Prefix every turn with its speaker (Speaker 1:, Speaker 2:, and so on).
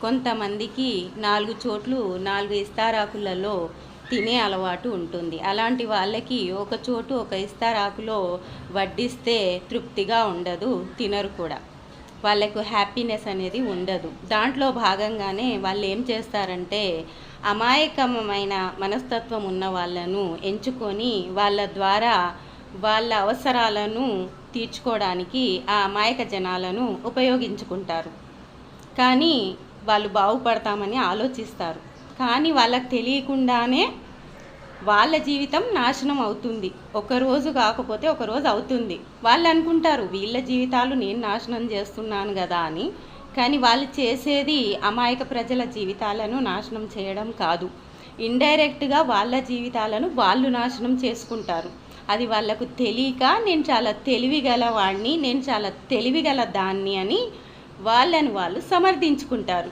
Speaker 1: కొంతమందికి 4 చోట్లు 4 ఇస్తారాకులలో తినే అలవాటు ఉంటుంది. అలాంటి వాళ్ళకి ఒక చోటు ఒక ఇస్తారాకులో వడ్డిస్తే తృప్తిగా ఉండదు, తినరు కూడా. వాళ్ళకు హ్యాపీనెస్ అనేది ఉండదు. దాంట్లో భాగంగానే వాళ్ళు ఏం చేస్తారంటే అమాయకమైన మనస్తత్వం ఉన్న వాళ్ళను ఎంచుకొని వాళ్ళ ద్వారా వాళ్ళ అవసరాలను తీర్చుకోవడానికి ఆ అమాయక జనాలను ఉపయోగించుకుంటారు. కానీ వాళ్ళు బాగుపడతామని ఆలోచిస్తారు. కానీ వాళ్ళకి తెలియకుండానే వాళ్ళ జీవితం నాశనం అవుతుంది. ఒకరోజు కాకపోతే ఒకరోజు అవుతుంది. వాళ్ళు అనుకుంటారు వీళ్ళ జీవితాలు నేను నాశనం చేస్తున్నాను కదా అని. కానీ వాళ్ళు చేసేది అమాయక ప్రజల జీవితాలను నాశనం చేయడం కాదు, ఇండైరెక్ట్గా వాళ్ళ జీవితాలను వాళ్ళు నాశనం చేసుకుంటారు. అది వాళ్ళకు తెలియక నేను చాలా తెలివిగల వాడిని, నేను చాలా తెలివిగల దాన్ని అని వాళ్ళని వాళ్ళు సమర్థించుకుంటారు.